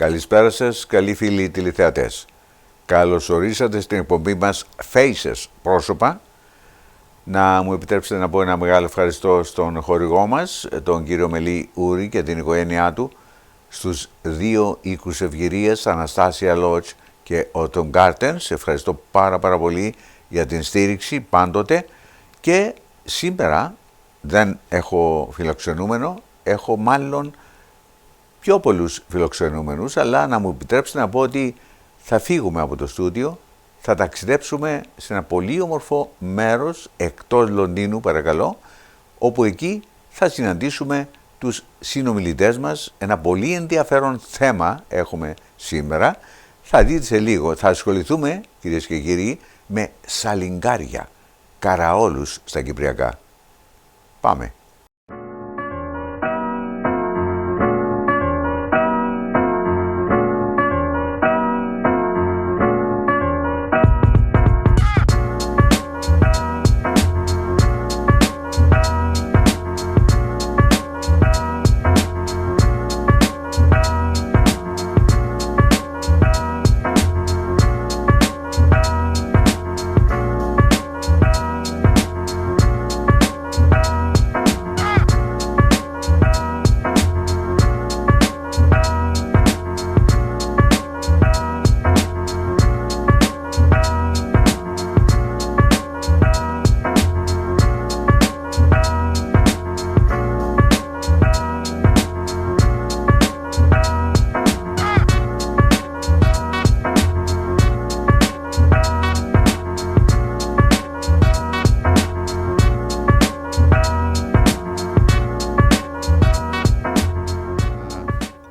Καλησπέρα σας, καλοί φίλοι τηλεθεατές. Καλώς ορίσατε στην εκπομπή μας Faces, πρόσωπα. Να μου επιτρέψετε να πω ένα μεγάλο ευχαριστώ στον χορηγό μας, τον κύριο Μελή Ούρη και την οικογένειά του, στους δύο οίκους ευγυρίας, Αναστάσια Lodge και Autumn Gardens. Ευχαριστώ πάρα πολύ για την στήριξη πάντοτε. Και σήμερα δεν έχω φιλοξενούμενο, έχω μάλλον πιο πολλούς φιλοξενούμενους, αλλά να μου επιτρέψετε να πω ότι θα φύγουμε από το στούντιο, θα ταξιδέψουμε σε ένα πολύ όμορφο μέρος εκτός Λονδίνου, παρακαλώ, όπου εκεί θα συναντήσουμε τους συνομιλητές μας. Ένα πολύ ενδιαφέρον θέμα έχουμε σήμερα. Θα δείτε σε λίγο, θα ασχοληθούμε, κυρίες και κύριοι, με σαλιγκάρια, καραόλους στα κυπριακά. Πάμε.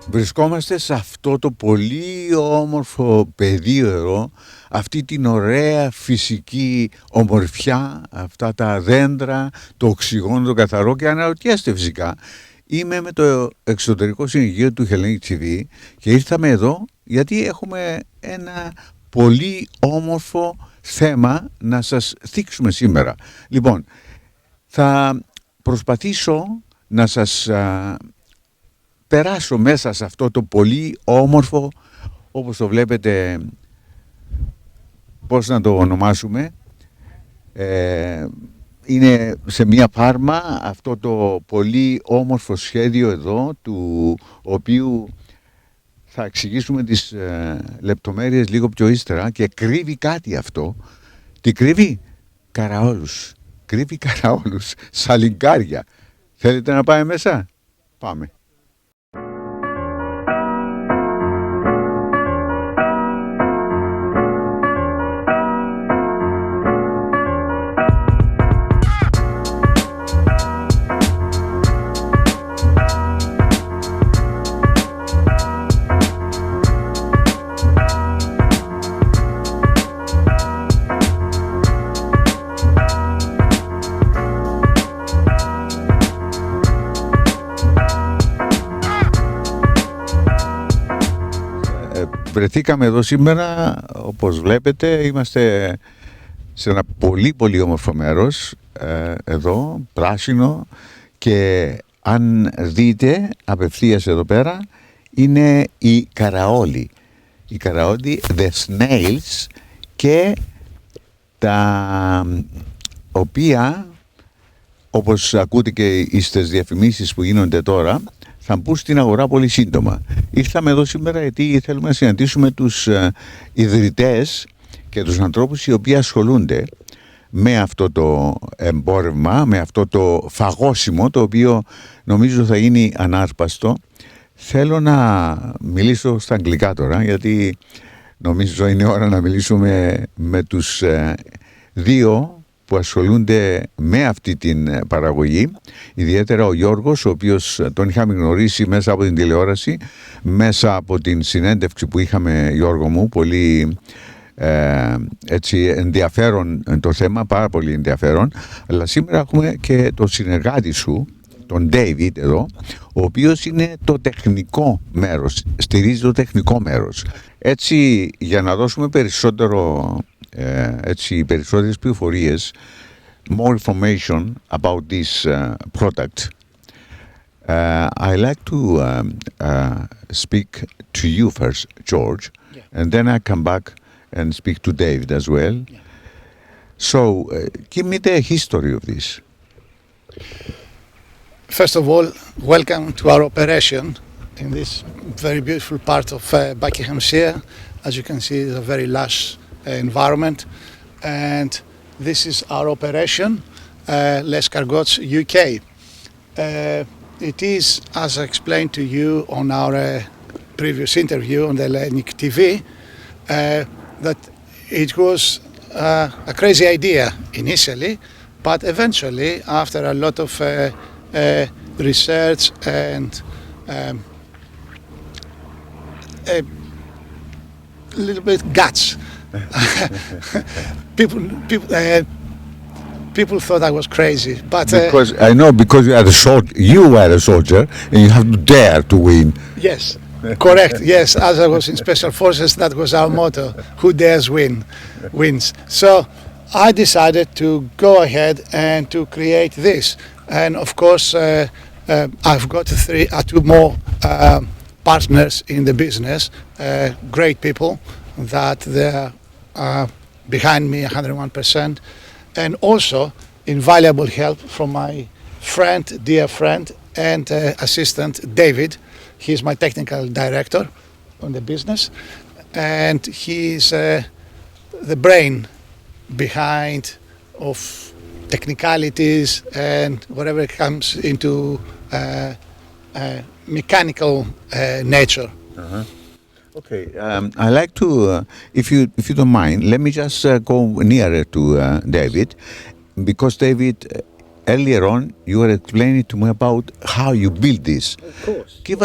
Βρισκόμαστε σε αυτό το πολύ όμορφο πεδίο εδώ, αυτή την ωραία φυσική ομορφιά, αυτά τα δέντρα, το οξυγόνο, το καθαρό, και αναρωτιέστε φυσικά. Είμαι με το εξωτερικό συνεργείο του Hellenic TV και ήρθαμε εδώ γιατί έχουμε ένα πολύ όμορφο θέμα να σας θίξουμε σήμερα. Λοιπόν, θα προσπαθήσω να σας περάσω μέσα σε αυτό το πολύ όμορφο, όπως το βλέπετε, πώς να το ονομάσουμε, είναι σε μια φάρμα αυτό το πολύ όμορφο σχέδιο εδώ, του οποίου θα εξηγήσουμε τις λεπτομέρειες λίγο πιο ύστερα, και κρύβει κάτι αυτό. Τι κρύβει? Καραόλους. Κρύβει καραόλους, σαλιγκάρια. Θέλετε να πάμε μέσα? Πάμε. Βρεθήκαμε εδώ σήμερα, όπως βλέπετε, είμαστε σε ένα πολύ όμορφο μέρος, εδώ, πράσινο, και αν δείτε απευθείας εδώ πέρα είναι η καραόλη. Η καραόλη, the snails, και τα οποία, όπως ακούτε και στις διαφημίσεις που γίνονται τώρα, θα μπουν στην αγορά πολύ σύντομα. Ήρθαμε εδώ σήμερα γιατί θέλουμε να συναντήσουμε τους ιδρυτές και τους ανθρώπους οι οποίοι ασχολούνται με αυτό το εμπόρευμα, με αυτό το φαγόσιμο, το οποίο νομίζω θα γίνει ανάρπαστο. Θέλω να μιλήσω στα αγγλικά τώρα, γιατί νομίζω είναι ώρα να μιλήσουμε με τους δύο που ασχολούνται με αυτή την παραγωγή, ιδιαίτερα ο Γιώργος, ο οποίος τον είχαμε γνωρίσει μέσα από την τηλεόραση, μέσα από την συνέντευξη που είχαμε, Γιώργο μου, πολύ έτσι ενδιαφέρον το θέμα, πάρα πολύ ενδιαφέρον. Αλλά σήμερα έχουμε και τον συνεργάτη σου, τον David εδώ, ο οποίος είναι το τεχνικό μέρος, στηρίζει το τεχνικό μέρος. Έτσι, για να δώσουμε περισσότερες πληροφορίες, more information about this product, I like to speak to you first, George, Yeah. and then I come back and speak to David as well. Yeah. So, give me the history of this. First of all, welcome to our operation in this very beautiful part of Buckinghamshire. As you can see, it's a very lush environment, and this is our operation, L'Escargots UK. It is, as I explained to you on our previous interview on the Hellenic TV, that it was a crazy idea initially, but eventually, after a lot of research and a little bit guts, people thought I was crazy, but Because I know, because you were a soldier, and you have to dare to win. yes, correct. Yes, as I was in special forces, that was our motto: "Who dares wins." So I decided to go ahead and to create this, and of course, I've got two more partners in the business, great people that they're behind me 101%, and also invaluable help from my dear friend and assistant David. He's my technical director on the business, and he's the brain behind of technicalities and whatever comes into mechanical nature. Okay, I like to, if you don't mind, let me just go nearer to David, because David, earlier on you were explaining to me about how you build this. Of course. Give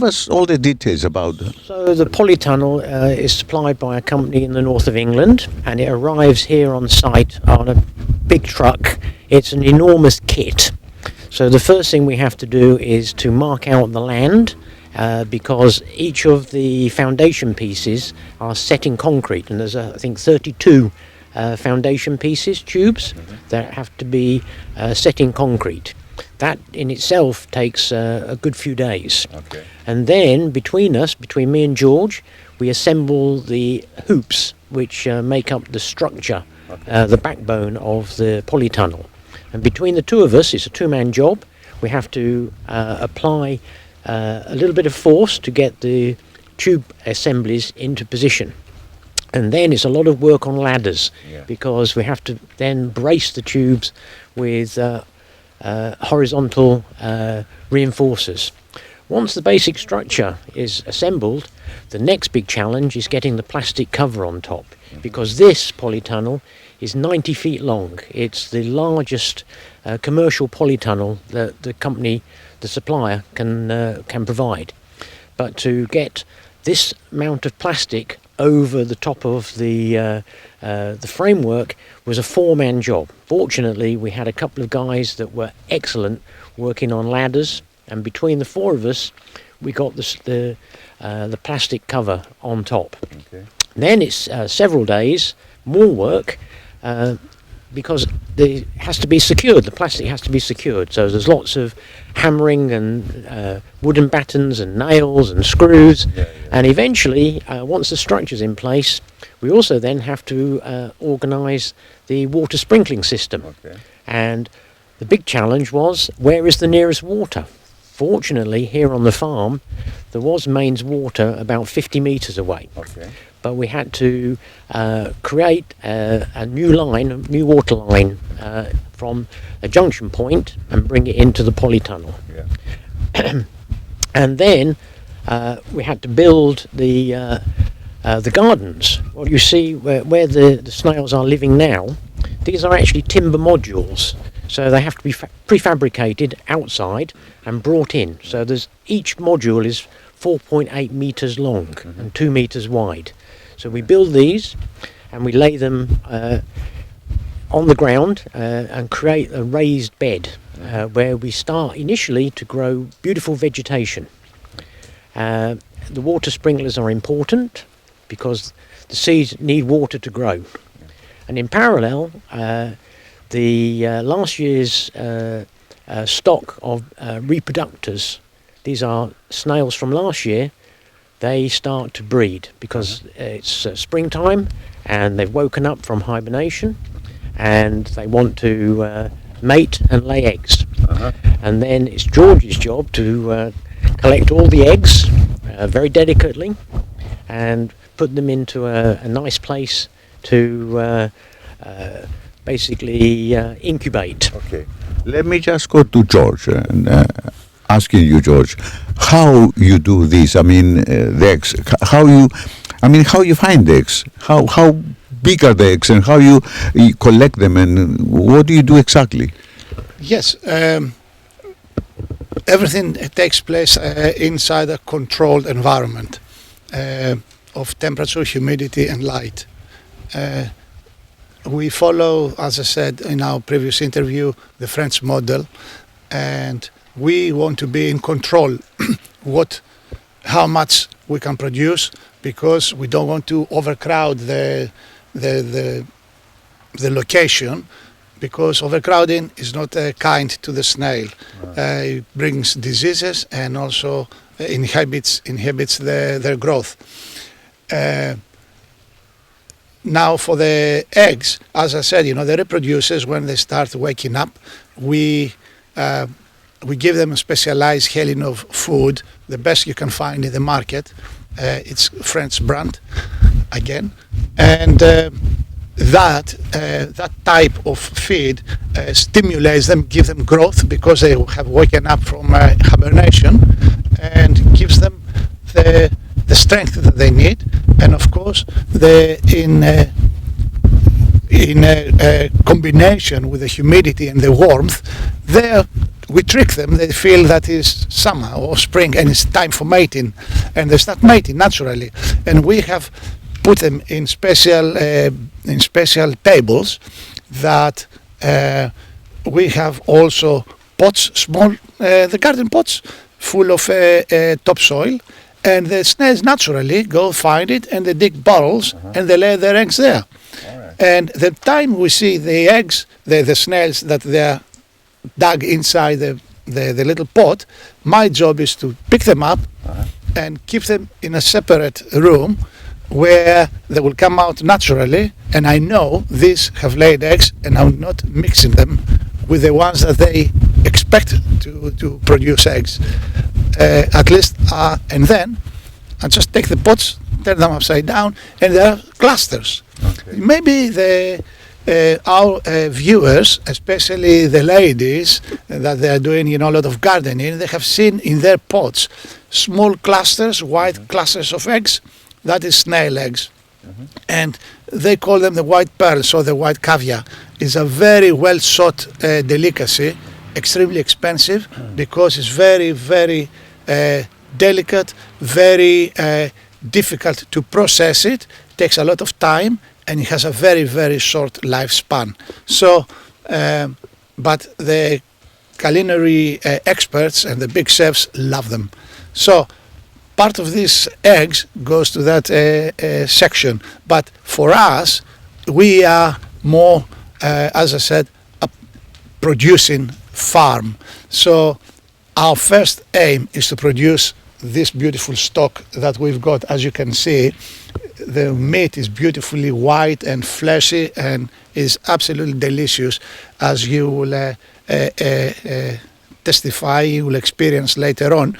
us all the details about. So the polytunnel is supplied by a company in the north of England, and it arrives here on site on a big truck. It's an enormous kit. So the first thing we have to do is to mark out the land, because each of the foundation pieces are set in concrete, and there's I think 32 foundation pieces, tubes, that have to be set in concrete. That in itself takes a good few days. Okay. And then between me and George, we assemble the hoops which make up the structure, the backbone of the polytunnel. And between the two of us, it's a two-man job. We have to apply a little bit of force to get the tube assemblies into position. And then it's a lot of work on ladders, because we have to then brace the tubes with horizontal reinforcers. Once the basic structure is assembled, the next big challenge is getting the plastic cover on top, because this polytunnel is 90 feet long. It's the largest commercial polytunnel that the company, the supplier, can provide. But to get this amount of plastic over the top of the framework was a four-man job. Fortunately, we had a couple of guys that were excellent working on ladders, and between the four of us, we got the plastic cover on top. Okay. Then it's several days more work, because it has to be secured. The plastic has to be secured. So there's lots of hammering and wooden battens and nails and screws. And eventually, once the structure's in place, we also then have to organise the water sprinkling system. Okay. And the big challenge was, where is the nearest water? Fortunately, here on the farm, there was mains water about 50 metres away. Okay. But we had to create a new water line from a junction point and bring it into the polytunnel. Yeah. And then we had to build the gardens. What you see where the snails are living now, these are actually timber modules. So they have to be prefabricated outside and brought in. So each module is 4.8 metres long and 2 metres wide. So we build these and we lay them on the ground and create a raised bed where we start initially to grow beautiful vegetation. The water sprinklers are important because the seeds need water to grow. And in parallel, the last year's stock of reproductors. These are snails from last year. They start to breed because it's springtime and they've woken up from hibernation and they want to mate and lay eggs. And then it's George's job to collect all the eggs very delicately and put them into a nice place to basically incubate. Okay. Let me just go to George and asking you, George, how you do this? I mean, the eggs. How you find the eggs? How big are the eggs, and how you collect them, and what do you do exactly? Yes, everything takes place inside a controlled environment of temperature, humidity, and light. We follow, as I said in our previous interview, the French model, and we want to be in control how much we can produce, because we don't want to overcrowd the location, because overcrowding is not kind to the snail. It brings diseases and also inhibits their growth. Now for the eggs, as I said, the reproducers, when they start waking up, we give them a specialized Hellenic food, the best you can find in the market. It's French brand, again, and that type of feed stimulates them, gives them growth, because they have woken up from hibernation, and gives them the strength that they need, and of course in combination with the humidity and the warmth, we trick them. They feel that it's summer or spring and it's time for mating, and they start mating naturally. And we have put them in special tables that we have also pots, small the garden pots full of topsoil, and the snails naturally go find it and they dig burrows and they lay their eggs there. And the time we see the eggs, the snails that they're dug inside the little pot, my job is to pick them up and keep them in a separate room where they will come out naturally, and I know these have laid eggs, and I'm not mixing them with the ones that they expect to produce eggs, at least, and then I just take the pots, turn them upside down, and there are clusters. Okay. Maybe our viewers, especially the ladies that they are doing a lot of gardening, they have seen in their pots small clusters, white clusters of eggs. That is snail eggs, and they call them the white pearls or the white caviar. It's a very well sought delicacy, extremely expensive, because it's very, very delicate, very difficult to process it, takes a lot of time, and it has a very, very short lifespan. So, but the culinary experts and the big chefs love them. So, part of these eggs goes to that section. But for us, we are more, as I said, a producing farm. So our first aim is to produce this beautiful stock that we've got. As you can see, the meat is beautifully white and fleshy and is absolutely delicious, as you will testify, you will experience later on.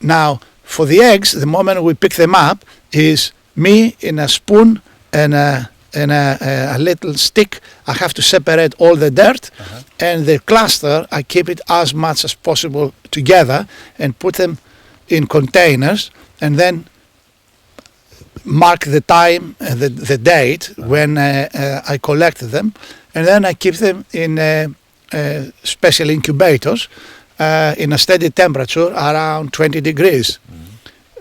Now, for the eggs, the moment we pick them up is me in a spoon and a little stick. I have to separate all the dirt, and the cluster, I keep it as much as possible together and put them in containers, and then mark the time, the date when I collect them, and then I keep them in special incubators in a steady temperature around 20 degrees.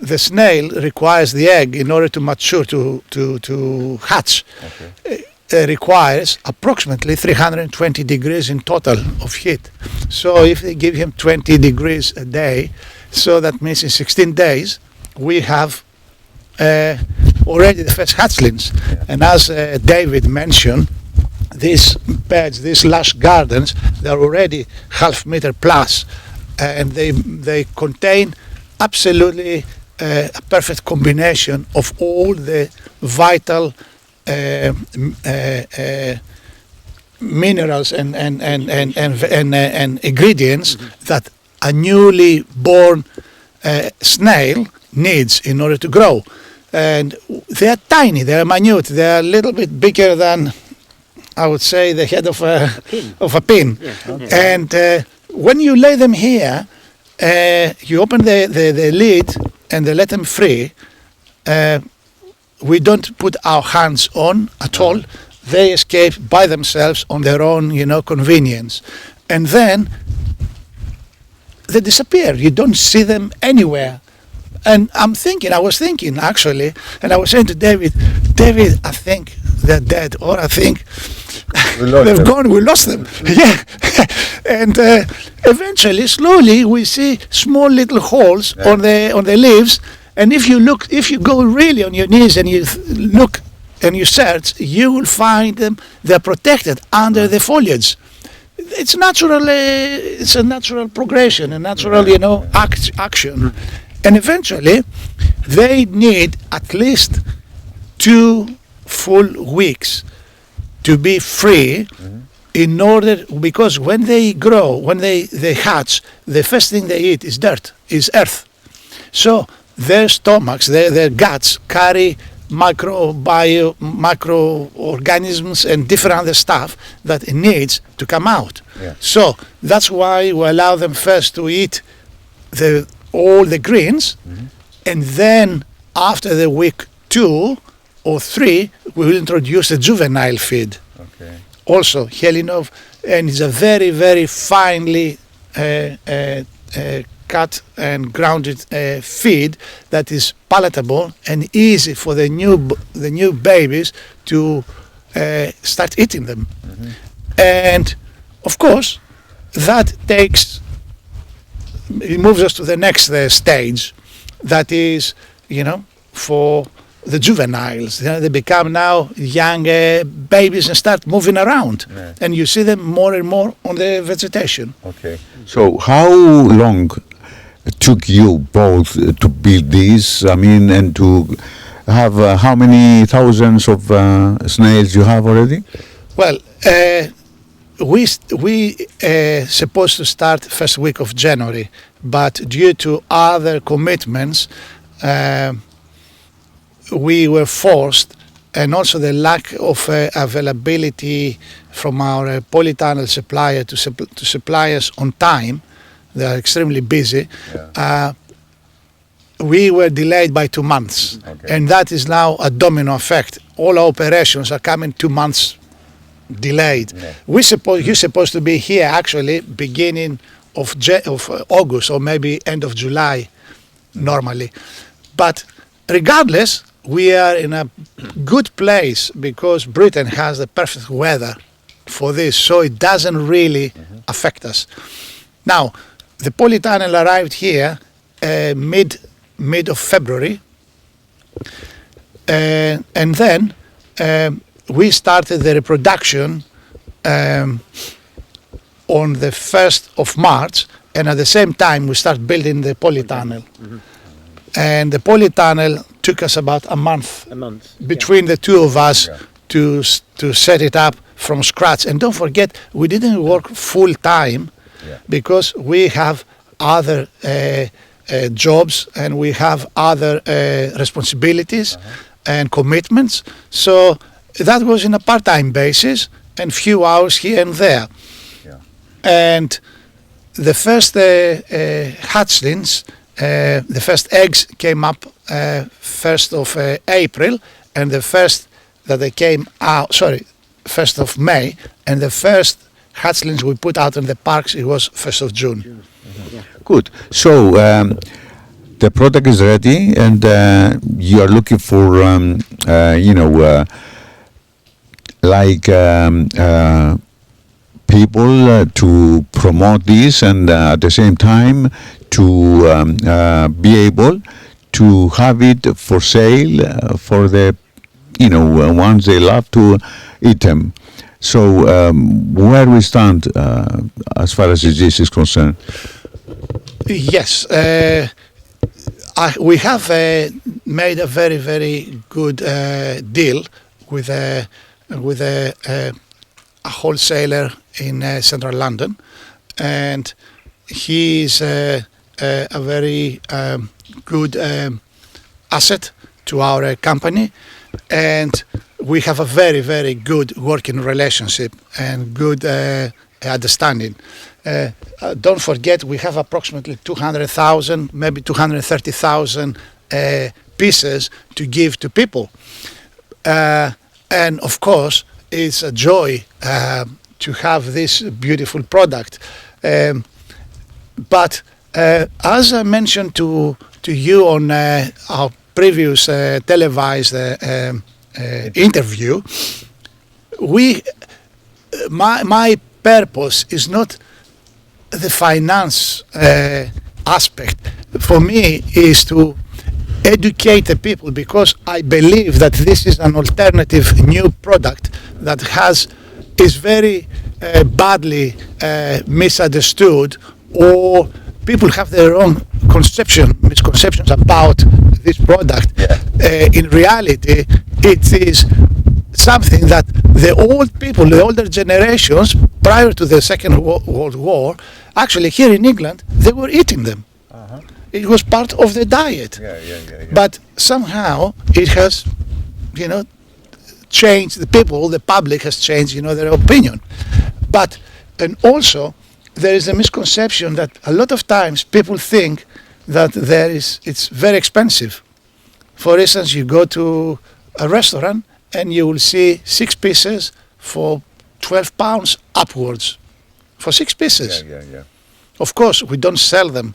The snail requires the egg in order to mature, to hatch. Requires approximately 320 degrees in total of heat. So if they give him 20 degrees a day, so that means in 16 days we have already the first hatchlings. And as David mentioned, these beds, these lush gardens, they're already half meter plus, and they contain absolutely a perfect combination of all the vital minerals and ingredients that a newly born snail needs in order to grow. And they are tiny, they are minute, they are a little bit bigger than, I would say, the head of a pin. Yeah. And when you lay them here, you open the lid and they let them free. We don't put our hands on at all. They escape by themselves on their own, convenience. And then they disappear. You don't see them anywhere. And I was thinking actually, and I was saying to David, I think they're dead, or I think they've gone, we lost them. Yeah. And eventually, slowly, we see small little holes on the leaves. And if you go really on your knees and you look and you search, you will find them. They're protected under the foliage. It's natural. It's a natural progression, a natural, action. And eventually, they need at least 2 full weeks to be free in order, because when they grow, when they hatch, the first thing they eat is earth. So their stomachs, their guts carry microorganisms and different other stuff that it needs to come out. Yeah. So that's why we allow them first to eat all the greens, and then after the week 2 or 3, we will introduce the juvenile feed. Okay. Also, Helinov, and it's a very, very finely cut and grounded feed that is palatable and easy for the new babies to start eating them. And of course, that it moves us to the next stage, that is, for the juveniles. They become now young babies and start moving around. Yeah. And you see them more and more on the vegetation. Okay. So how long took you both to build this? I mean, and to have how many thousands of snails you have already? Well, we supposed to start first week of January, but due to other commitments, we were forced, and also the lack of availability from our polytunnel supplier to supply us on time. They are extremely busy. Yeah. We were delayed by 2 months, and that is now a domino effect. All our operations are coming 2 months delayed. Yeah. You're supposed to be here actually beginning of August or maybe end of July normally. But regardless, we are in a good place because Britain has the perfect weather for this, so it doesn't really affect us. Now, the polytunnel arrived here mid of February, and then we started the reproduction on the 1st of March, and at the same time we start building the polytunnel. And the polytunnel took us about a month between the two of us to set it up from scratch. And don't forget, we didn't work full time because we have other jobs and we have other responsibilities and commitments. So that was in a part-time basis and few hours here and there. And the first hatchlings, the first eggs came up 1st of April, and the first that they came out, 1st of May, and the first hatchlings we put out in the parks, it was 1st of June. Good. So the product is ready, and you are looking for, people to promote this, and at the same time to be able to have it for sale for the ones they love to eat them. So where we stand as far as this is concerned? Yes, we have made a very, very good deal with a wholesaler in central London, and he is a very good asset to our company, and we have a very, very good working relationship and good understanding. Don't forget, we have approximately 200,000, maybe 230,000 pieces to give to people. And of course, it's a joy to have this beautiful product. But as I mentioned to you on our previous televised interview, my purpose is not the finance aspect. For me, is to educate the people, because I believe that this is an alternative new product that is very badly misunderstood, or people have their own misconceptions about this product. In reality, it is something that the old people, the older generations, prior to the Second World War, actually here in England, they were eating them. It was part of the diet. But somehow it has, changed the people, the public has changed, their opinion. And also, there is a misconception that a lot of times people think that it's very expensive. For instance, you go to a restaurant and you will see 6 pieces for £12 upwards. For 6 pieces. Of course, we don't sell them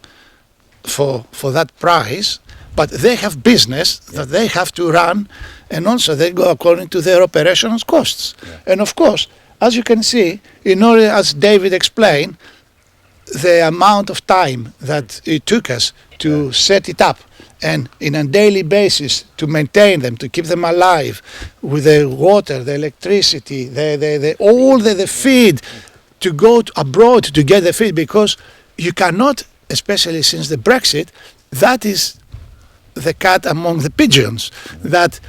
for that price, but they have business that they have to run, and also they go according to their operational costs. And of course, as you can see, in order, as David explained, the amount of time that it took us to set it up, and in a daily basis to maintain them, to keep them alive, with the water, the electricity, the feed, to go abroad to get the feed, because you cannot, especially since the Brexit, that is the cat among the pigeons, that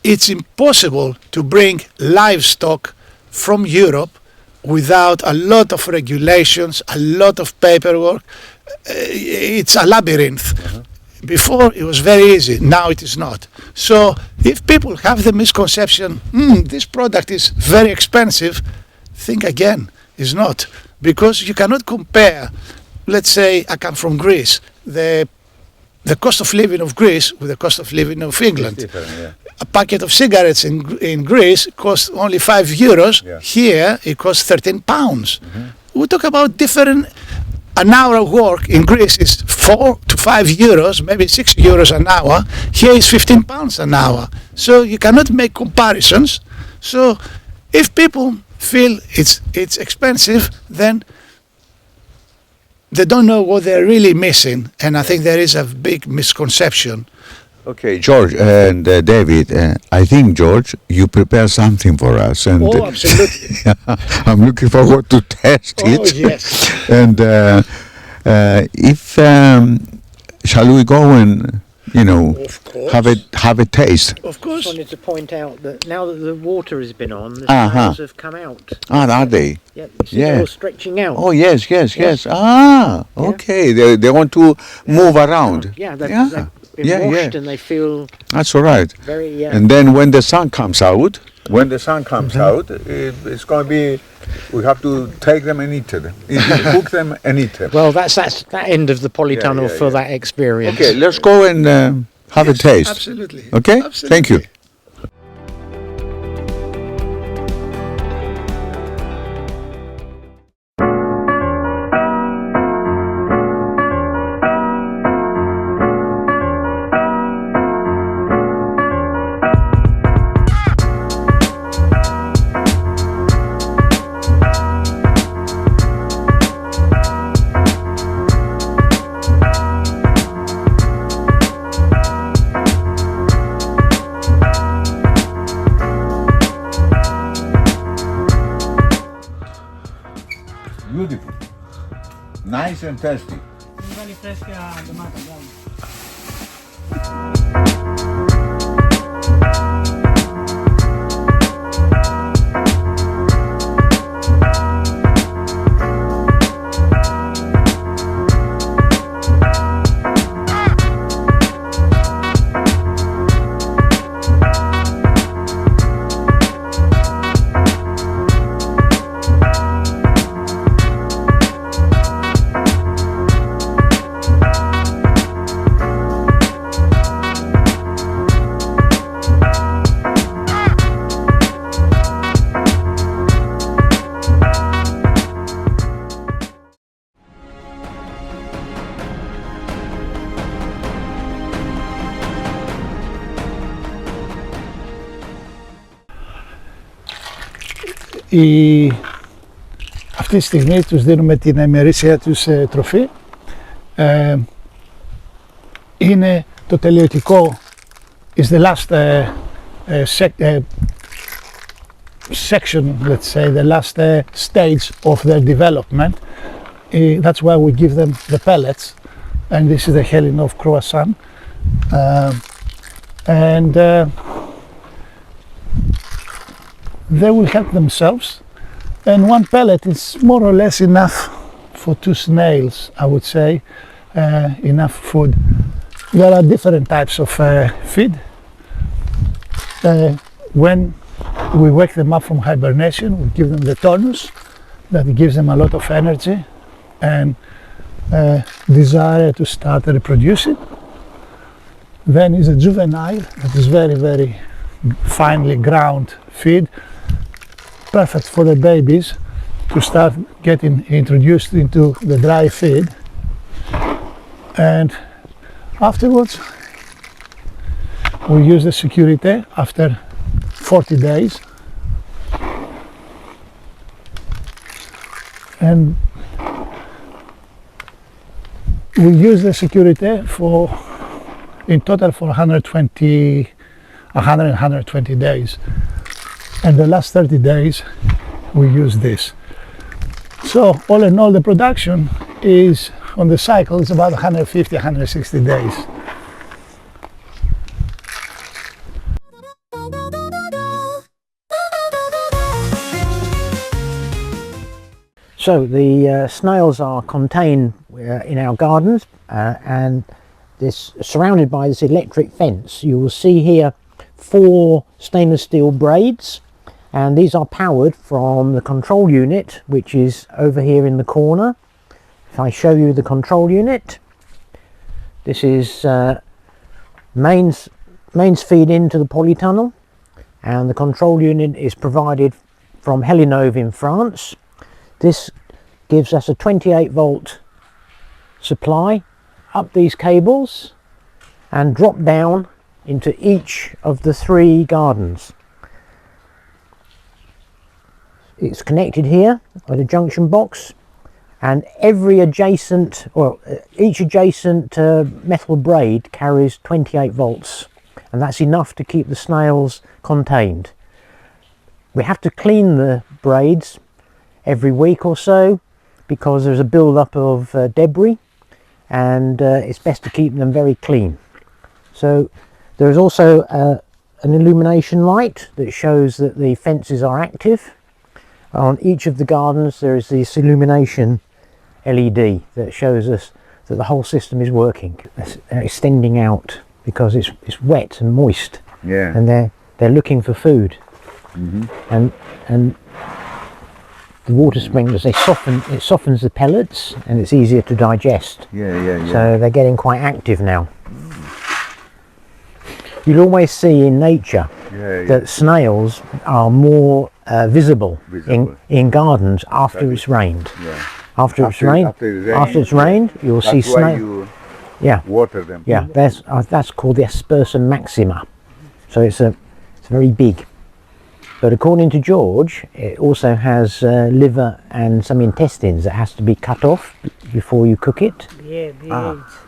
it's impossible to bring livestock from Europe without a lot of regulations, a lot of paperwork. It's a labyrinth. Before it was very easy, now it is not. So if people have the misconception, this product is very expensive, think again, it's not. Because you cannot compare, let's say I come from Greece, the cost of living of Greece with the cost of living of England. A packet of cigarettes in Greece costs only €5. Here it costs £13. We talk about different. An hour of work in Greece is €4 to €5, maybe €6 an hour. Here is £15 an hour. So you cannot make comparisons. So if people feel it's expensive, then they don't know what they're really missing. And I think there is a big misconception. Okay, George and David, I think, George, you prepare something for us. And oh, absolutely. I'm looking forward to test it. Oh, yes. And shall we go and, have a taste? Of course. I wanted to point out that now that the water has been on, the snails have come out. Are they? Yeah, they're all stretching out. Oh, yes. Okay. They want to move around. Yeah, they've been washed and they feel. That's all right. Very. And then when the sun comes out, it's going to be. We have to take them and eat them. Cook them and eat them. Well, that's that end of the polytunnel for that experience. Okay, let's go and have a taste. Absolutely. Okay? Absolutely. Thank you. and tasty. Very fresca domata, bravo. Αυτή τη στιγμή τους δίνουμε την ημερήσια τους τροφή. Είναι το τηλεοπτικό, is the last section, let's say, the last stage of their development. That's why we give them the pellets, and this is the Hellenic croissant. And they will help themselves, and one pellet is more or less enough for 2 snails, I would say, enough food. There are different types of feed. When we wake them up from hibernation, we give them the tonus that gives them a lot of energy and desire to start reproducing. Then is a juvenile that is very, very finely ground feed, perfect for the babies to start getting introduced into the dry feed. And afterwards we use the security after 40 days, and we use the security for in total for 120 days, and the last 30 days we use this. So all in all, the production is on the cycle is about 150-160 days. So the snails are contained in our gardens, and this surrounded by this electric fence. You will see here 4 stainless steel braids, and these are powered from the control unit, which is over here in the corner. If I show you the control unit, this is mains feed into the polytunnel, and the control unit is provided from Hellenic in France. This gives us a 28 volt supply up these cables and drop down into each of the 3 gardens. It's connected here with a junction box, and every adjacent, or each adjacent metal braid carries 28 volts, and that's enough to keep the snails contained. We have to clean the braids every week or so because there's a build-up of debris, and it's best to keep them very clean. So there is also an illumination light that shows that the fences are active. On each of the gardens there is this illumination LED that shows us that the whole system is working. It's extending out because it's wet and moist, Yeah. and they're looking for food. And the water sprinklers, it softens the pellets and it's easier to digest. Yeah. So they're getting quite active now. You'll always see in nature that snails are more visible. In gardens after it's rained. Yeah. After it's rained, you'll see snails. Yeah, Water them. yeah. That's called the aspersum maxima. So it's very big. But according to George, it also has liver and some intestines that has to be cut off before you cook it.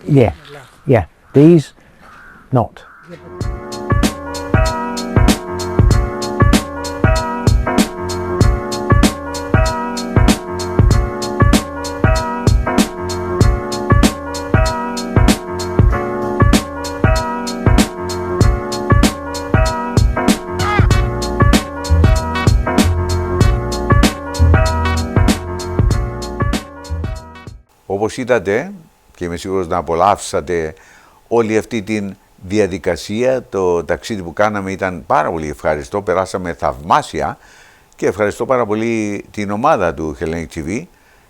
Yeah. These, not. όπως είδατε, και είμαι σίγουρος να απολαύσατε όλη αυτή τη διαδικασία, το ταξίδι που κάναμε ήταν πάρα πολύ ευχαριστώ, περάσαμε θαυμάσια και ευχαριστώ πάρα πολύ την ομάδα του Hellenic TV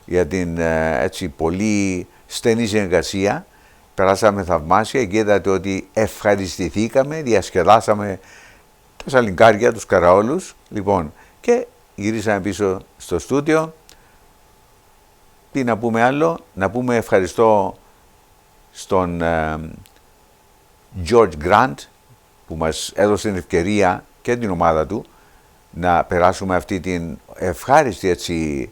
για την έτσι πολύ στενή συνεργασία. Περάσαμε θαυμάσια και είδατε ότι ευχαριστηθήκαμε, διασκεδάσαμε τα σαλιγκάρια, τους καραόλους. Λοιπόν, και γυρίσαμε πίσω στο στούντιο. Τι να πούμε άλλο, να πούμε ευχαριστώ στον George Grant που μας έδωσε την ευκαιρία και την ομάδα του να περάσουμε αυτή την ευχάριστη, έτσι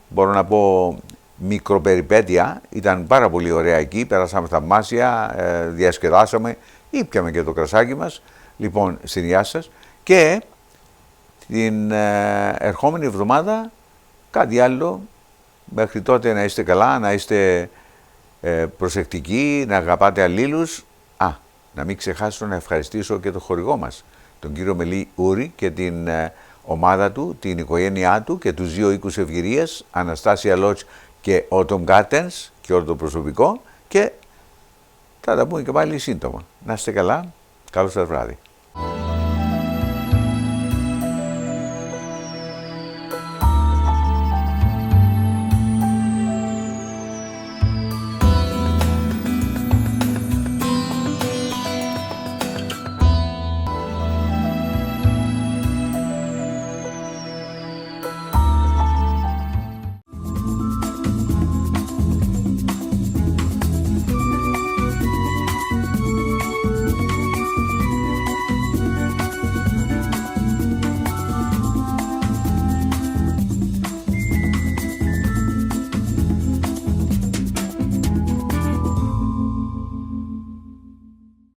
μπορώ να πω, μικροπεριπέτεια. Ήταν πάρα πολύ ωραία εκεί, περάσαμε θαυμάσια, διασκεδάσαμε, ήπιαμε και το κρασάκι μας. Λοιπόν, στην υγεία σας, και την ερχόμενη εβδομάδα κάτι άλλο. Μέχρι τότε να είστε καλά, να είστε προσεκτικοί, να αγαπάτε αλλήλους. Να μην ξεχάσω να ευχαριστήσω και τον χορηγό μας, τον κύριο Μελή Ούρη και την ομάδα του, την οικογένειά του και τους δύο οίκους ευγυρίας, Αναστάσια Λότς και Autumn Gardens και όλο το προσωπικό, και θα τα πούμε και πάλι σύντομα. Να είστε καλά, καλό σας βράδυ.